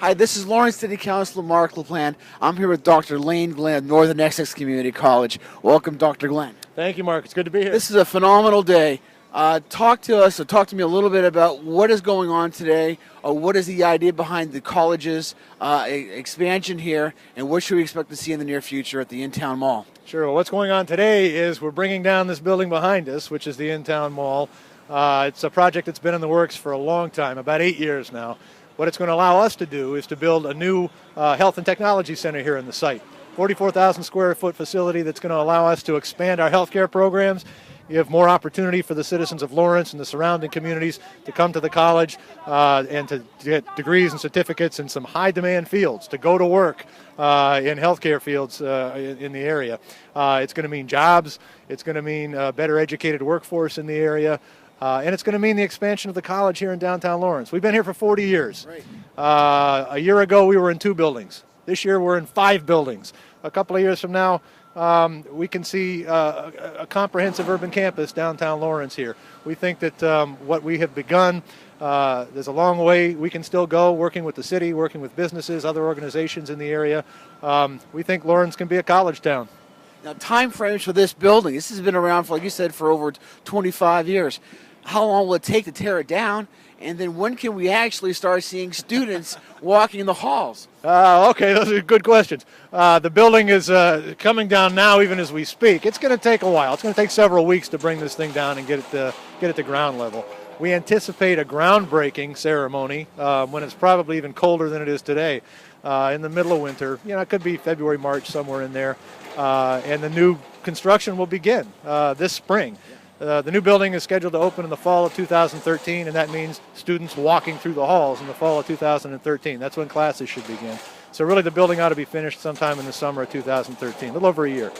Hi, this is Lawrence City Councilor Mark Laplante. I'm here with Dr. Lane Glenn of Northern Essex Community College. Welcome, Dr. Glenn. Thank you, Mark. It's good to be here. This is a phenomenal day. Talk to me a little bit about what is going on today, what is the idea behind the college's expansion here, and what should we expect to see in the near future at the Intown Mall? Sure. Well, what's going on today is we're bringing down this building behind us, which is the Intown Mall. It's a project that's been in the works for a long time, about 8 years now. What it's going to allow us to do is to build a new health and technology center here in the site. 44,000 square foot facility that's going to allow us to expand our healthcare programs, give more opportunity for the citizens of Lawrence and the surrounding communities to come to the college and to get degrees and certificates in some high demand fields, to go to work in healthcare fields in the area. It's going to mean jobs, it's going to mean a better educated workforce in the area, and it's going to mean the expansion of the college here in downtown Lawrence. We've been here for 40 years. Right. A year ago we were in 2 buildings. This year we're in 5 buildings. A couple of years from now, we can see a comprehensive urban campus downtown Lawrence here. We think that what we have begun, there's a long way we can still go working with the city, working with businesses, other organizations in the area. We think Lawrence can be a college town. Now, time frames for this building. This has been around, for, like you said, for over 25 years. How long will it take to tear it down? And then when can we actually start seeing students walking in the halls? Okay, those are good questions. The building is coming down now even as we speak. It's going to take a while. It's going to take several weeks to bring this thing down and get it to ground level. We anticipate a groundbreaking ceremony when it's probably even colder than it is today in the middle of winter. You know, it could be February, March, somewhere in there. And the new construction will begin this spring. The new building is scheduled to open in the fall of 2013, and that means students walking through the halls in the fall of 2013. That's when classes should begin. So really the building ought to be finished sometime in the summer of 2013, a little over a year.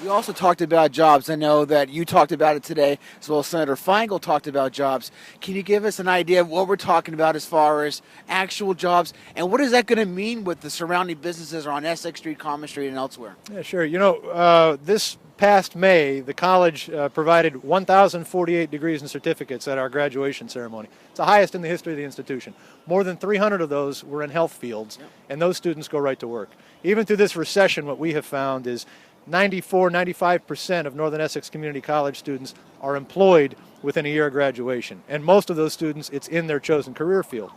We also talked about jobs. I know that you talked about it today, as well as Senator Feingold talked about jobs. Can you give us an idea of what we're talking about as far as actual jobs, and what is that going to mean with the surrounding businesses on Essex Street, Common Street, and elsewhere? Yeah, sure. You know, this past May, the college provided 1,048 degrees and certificates at our graduation ceremony. It's the highest in the history of the institution. More than 300 of those were in health fields, and those students go right to work. Even through this recession, what we have found is 95% of Northern Essex Community College students are employed within a year of graduation. And most of those students, it's in their chosen career field.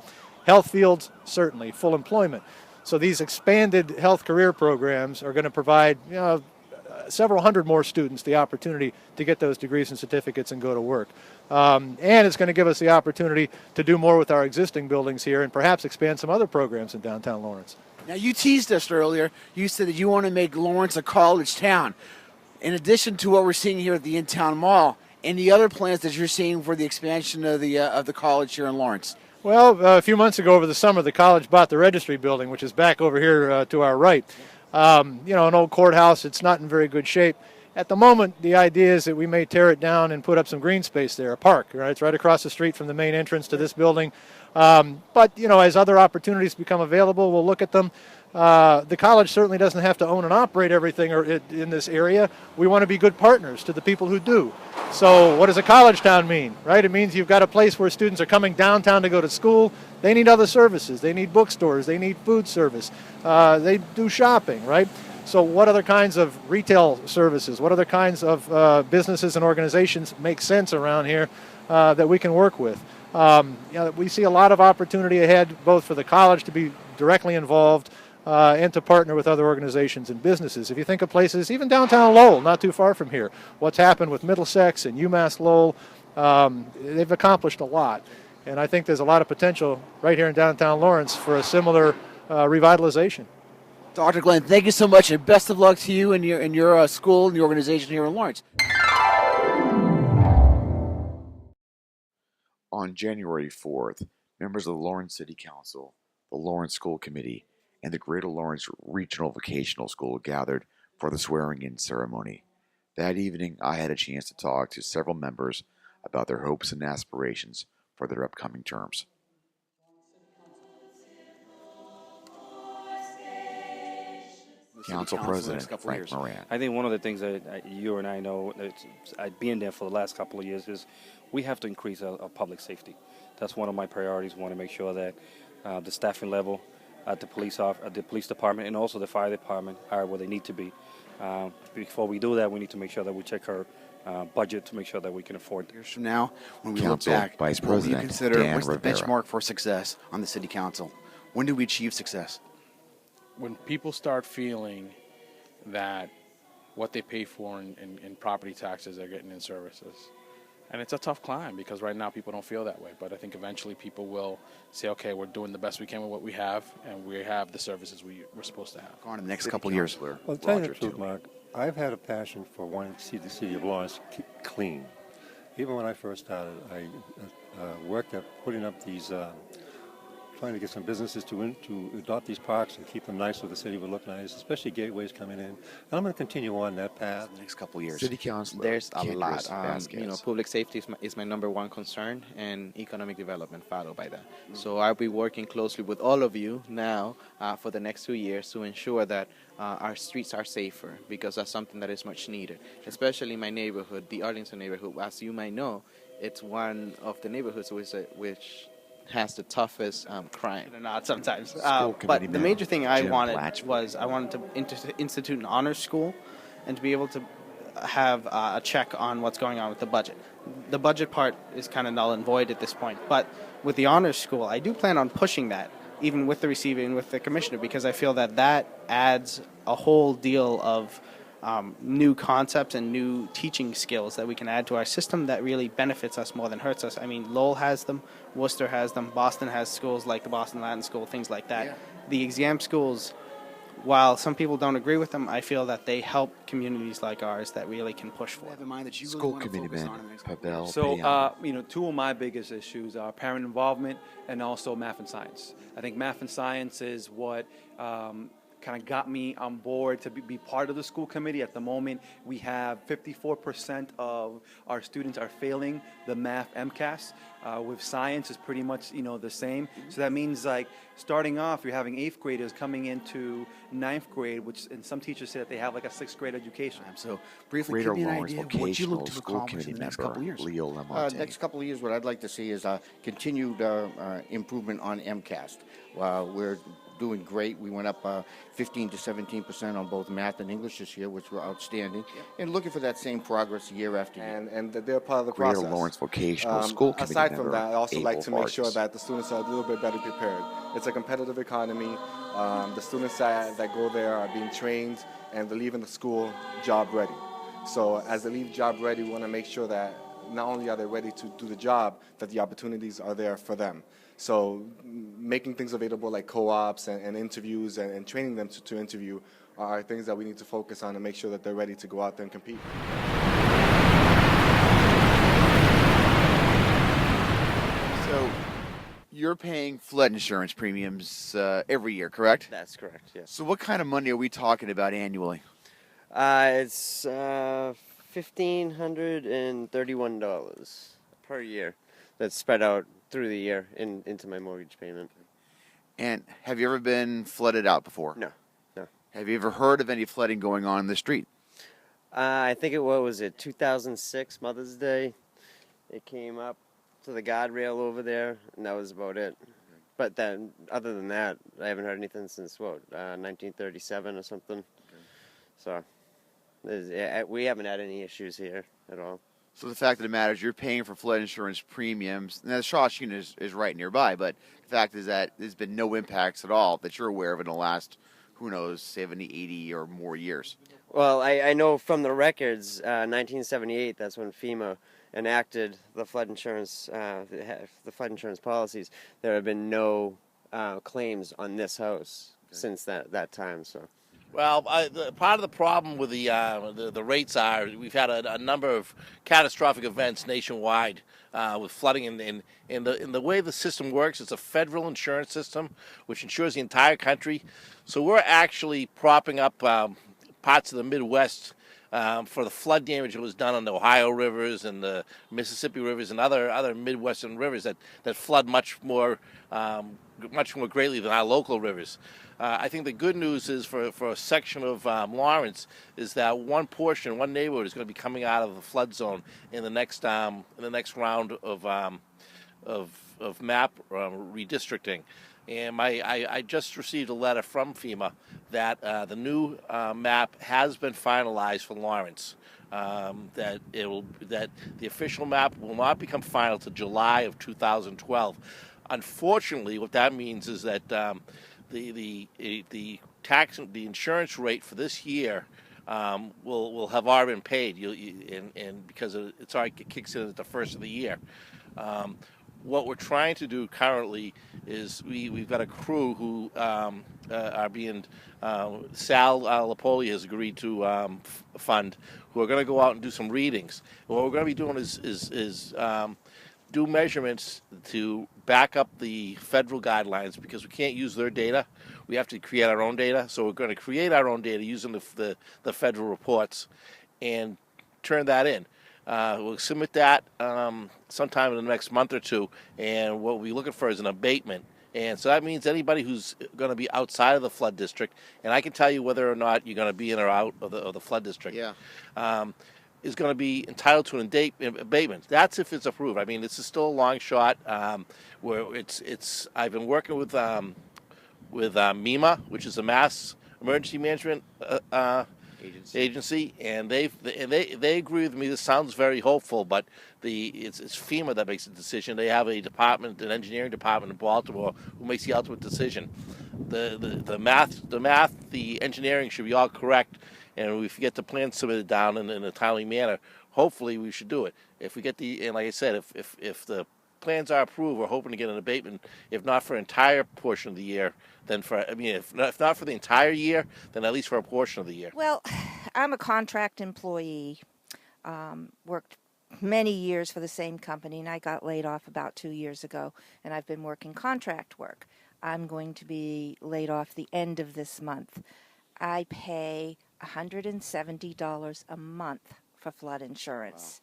Health fields, certainly, full employment. So these expanded health career programs are going to provide, you know, several hundred more students the opportunity to get those degrees and certificates and go to work. And it's going to give us the opportunity to do more with our existing buildings here and perhaps expand some other programs in downtown Lawrence. Now, you teased us earlier. You said that you want to make Lawrence a college town. In addition to what we're seeing here at the Intown Mall, any other plans that you're seeing for the expansion of the college here in Lawrence? Well, a few months ago over the summer, the college bought the registry building, which is back over here to our right. You know, an old courthouse. It's not in very good shape. At the moment, the idea is that we may tear it down and put up some green space there, a park. Right? It's right across the street from the main entrance to this building. But, you know, as other opportunities become available, we'll look at them. The college certainly doesn't have to own and operate everything in this area. We want to be good partners to the people who do. So what does a college town mean, right? It means you've got a place where students are coming downtown to go to school. They need other services. They need bookstores. They need food service. They do shopping, right? So what other kinds of retail services, what other kinds of businesses and organizations make sense around here that we can work with? You know, we see a lot of opportunity ahead, both for the college to be directly involved and to partner with other organizations and businesses. If you think of places, even downtown Lowell, not too far from here, what's happened with Middlesex and UMass Lowell, they've accomplished a lot. And I think there's a lot of potential right here in downtown Lawrence for a similar revitalization. Dr. Glenn, thank you so much, and best of luck to you and your school and your organization here in Lawrence. On January 4th, members of the Lawrence City Council, the Lawrence School Committee, and the Greater Lawrence Regional Vocational School gathered for the swearing-in ceremony. That evening, I had a chance to talk to several members about their hopes and aspirations for their upcoming terms. Council President Frank Moran. I think one of the things that you and I know, I've been there for the last couple of years, is we have to increase our public safety. That's one of my priorities. I want to make sure that the staffing level at the police department, and also the fire department are where they need to be. Before we do that, we need to make sure that we check our budget to make sure that we can afford. Years from now, when we Council look back, Vice what will you President consider Dan what's the Rivera. benchmark for success on the city council? When do we achieve success? When people start feeling that what they pay for in property taxes they're getting in services. And it's a tough climb because right now people don't feel that way. But I think eventually people will say, okay, we're doing the best we can with what we have, and we have the services we're supposed to have. On in the next couple of years. Councilor Well, to tell you the Roger truth, Twomey. Mark, I've had a passion for wanting to see the city of Lawrence keep clean. Even when I first started, I worked at putting up these, trying to get some businesses to adopt these parks and keep them nice so the city would look nice, especially gateways coming in. And I'm going to continue on that path. The next couple of years. City Councilor There's a lot. Vasquez. Public safety is my number one concern, and economic development followed by that. So I'll be working closely with all of you now for the next 2 years to ensure that our streets are safer, because that's something that is much needed, especially my neighborhood, the Arlington neighborhood. As you might know, it's one of the neighborhoods which has the toughest crime. Or not sometimes. School committee But the member major thing I Jim wanted Blatchford. was I wanted to institute an honor school and to be able to have a check on what's going on with the budget. The budget part is kind of null and void at this point, but with the honors school, I do plan on pushing that, even with the receiving, with the commissioner, because I feel that adds a whole deal of new concepts and new teaching skills that we can add to our system that really benefits us more than hurts us. I mean, Lowell has them, Worcester has them, Boston has schools like the Boston Latin School, things like that. Yeah. The exam schools, while some people don't agree with them, I feel that they help communities like ours that really can push for Have it. in mind that you really School want to committee focus man on in the next couple of Pavel years. So, Payano. two of my biggest issues are parent involvement and also math and science. I think math and science is what kind of got me on board to be part of the school committee. At the moment, we have 54% of our students are failing the math MCAS. With science, is pretty much the same. So that means like starting off, you're having 8th graders coming into 9th grade, and some teachers say that they have like a 6th grade education. So briefly, Greater give me an Lawrence idea of what you look Vocational to School accomplish Committee in the next member couple of years. Leo Lamontagne. Next couple of years, what I'd like to see is continued improvement on MCAS. We're doing great. We went up 15 to 17% on both math and English this year, which were outstanding, and looking for that same progress year after year. And they're part of the Greater process. Lawrence Vocational School Committee Aside member from that, I also like Abel to make sure Vargas. that the students are a little bit better prepared. It's a competitive economy. The students that go there are being trained and they're leaving the school job ready. So as they leave job ready, we want to make sure that not only are they ready to do the job, that the opportunities are there for them. So making things available like co-ops and interviews and training them to interview are things that we need to focus on and make sure that they're ready to go out there and compete. So you're paying flood insurance premiums every year, correct? That's correct, yes. So what kind of money are we talking about annually? It's $1,531 per year. That's spread out through the year into my mortgage payment. And have you ever been flooded out before? No. Have you ever heard of any flooding going on in the street? I think what was it, 2006, Mother's Day? It came up to the guardrail over there, and that was about it. But then, other than that, I haven't heard anything since, 1937 or something. So, we haven't had any issues here at all. So the fact of the matter is you're paying for flood insurance premiums. Now, Shawsheen is right nearby, but the fact is that there's been no impacts at all that you're aware of in the last, 70, 80 or more years. Well, I know from the records, 1978, that's when FEMA enacted the flood insurance policies. There have been no claims on this house since that time. So. Well, part of the problem with the rates are we've had a number of catastrophic events nationwide with flooding. In the way the system works, it's a federal insurance system which insures the entire country. So we're actually propping up parts of the Midwest for the flood damage that was done on the Ohio rivers and the Mississippi rivers and other Midwestern rivers that flood much more greatly than our local rivers. I think the good news is for a section of Lawrence is that one neighborhood is going to be coming out of the flood zone in the next round of map redistricting. And I just received a letter from FEMA that the new map has been finalized for Lawrence. That the official map will not become final till July of 2012. Unfortunately, what that means is that the insurance rate for this year will have already been paid. And because it's already kicks in at the first of the year. What we're trying to do currently is we've got a crew who are being Sal Lapoli has agreed to fund, who are going to go out and do some readings. And what we're going to be doing is do measurements to back up the federal guidelines, because we can't use their data. We have to create our own data. So we're going to create our own data using the federal reports and turn that in. We'll submit that sometime in the next month or two, and what we'll be looking for is an abatement. And so that means anybody who's going to be outside of the flood district, and I can tell you whether or not you're going to be in or out of the flood district, is going to be entitled to an abatement. That's if it's approved. I mean, this is still a long shot. Where I've been working with MEMA, which is a Mass Emergency Management agency, and they agree with me. This sounds very hopeful, but it's FEMA that makes the decision. They have an engineering department in Baltimore who makes the ultimate decision. The math, the engineering should be all correct, and if we get the plan submitted down in a timely manner, hopefully we should do it. If we get and like I said, if the plans are approved, we're hoping to get an abatement, if not for an entire portion of the year, then if not for the entire year, then at least for a portion of the year. Well, I'm a contract employee, worked many years for the same company, and I got laid off about 2 years ago, and I've been working contract work. I'm going to be laid off the end of this month. I pay $170 a month for flood insurance,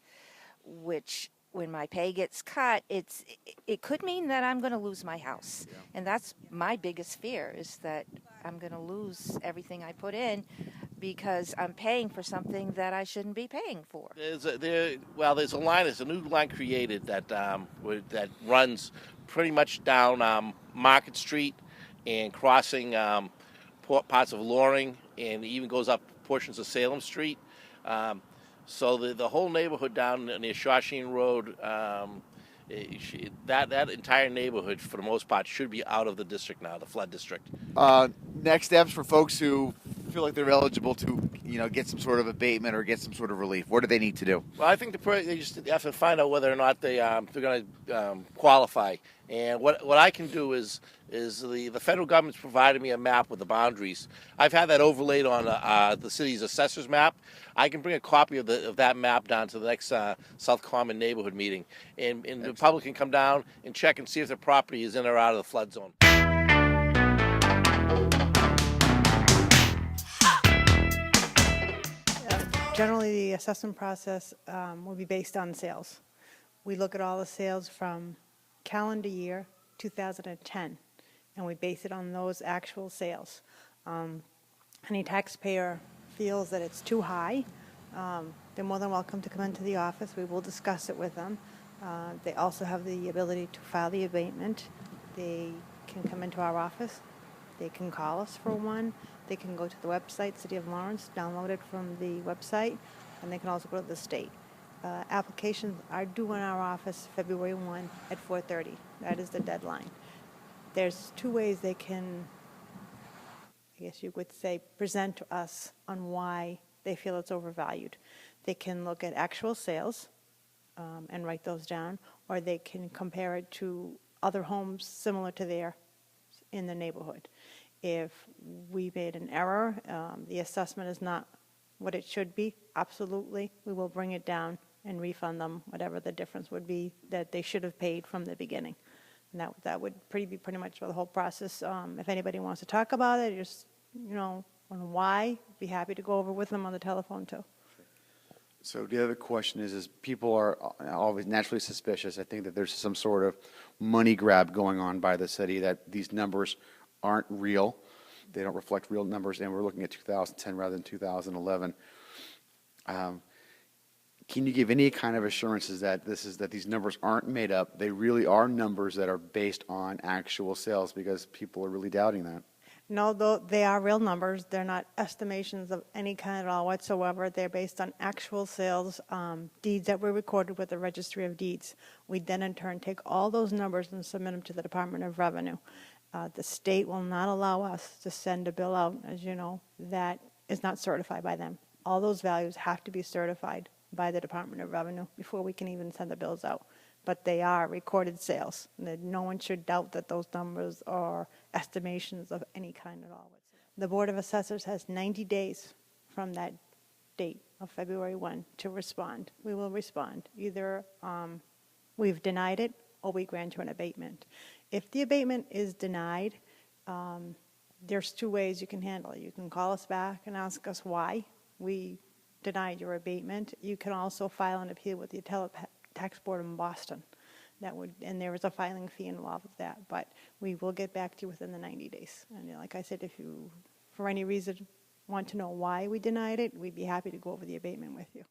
which when my pay gets cut, it could mean that I'm going to lose my house. Yeah. And that's my biggest fear, is that I'm going to lose everything I put in because I'm paying for something that I shouldn't be paying for. There's a new line created that runs pretty much down Market Street and crossing parts of Loring, and even goes up portions of Salem Street. So the whole neighborhood down near Shawsheen Road, that entire neighborhood, for the most part, should be out of the district now, the flood district. Next steps for folks who feel like they're eligible to, get some sort of abatement or get some sort of relief. What do they need to do? Well, I think they just have to find out whether or not they're going to qualify. And what I can do is the federal government's provided me a map with the boundaries. I've had that overlaid on the city's assessor's map. I can bring a copy of that map down to the next South Common neighborhood meeting, and the public can come down and check and see if their property is in or out of the flood zone. Generally, the assessment process will be based on sales. We look at all the sales from calendar year 2010, and we base it on those actual sales. Any taxpayer feels that it's too high, they're more than welcome to come into the office. We will discuss it with them. They also have the ability to file the abatement. They can come into our office. They can call us for one. They can go to the website, City of Lawrence, download it from the website, and they can also go to the state. Applications are due in our office February 1 at 4:30. That is the deadline. There's two ways they can, I guess you would say, present to us on why they feel it's overvalued. They can look at actual sales and write those down, or they can compare it to other homes similar to theirs in the neighborhood. If we made an error, the assessment is not what it should be, absolutely, we will bring it down and refund them whatever the difference would be that they should have paid from the beginning. And that would be pretty much for the whole process. If anybody wants to talk about it, just, on why, be happy to go over with them on the telephone too. So the other question is people are always naturally suspicious. I think that there's some sort of money grab going on by the city, that these numbers aren't real. They don't reflect real numbers, and we're looking at 2010 rather than 2011. Can you give any kind of assurances that these numbers aren't made up? They really are numbers that are based on actual sales, because people are really doubting that. No, though they are real numbers. They're not estimations of any kind at all whatsoever. They're based on actual sales, deeds that were recorded with the Registry of Deeds. We then in turn take all those numbers and submit them to the Department of Revenue. The state will not allow us to send a bill out, as you know, that is not certified by them. All those values have to be certified by the Department of Revenue before we can even send the bills out. But they are recorded sales. No one should doubt that those numbers are estimations of any kind at all. The Board of Assessors has 90 days from that date of February 1 to respond. We will respond. Either we've denied it or we grant you an abatement. If the abatement is denied, there's two ways you can handle it. You can call us back and ask us why we denied your abatement. You can also file an appeal with the Tax Board in Boston. And there is a filing fee involved with that, but we will get back to you within the 90 days. And like I said, if you, for any reason, want to know why we denied it, we'd be happy to go over the abatement with you.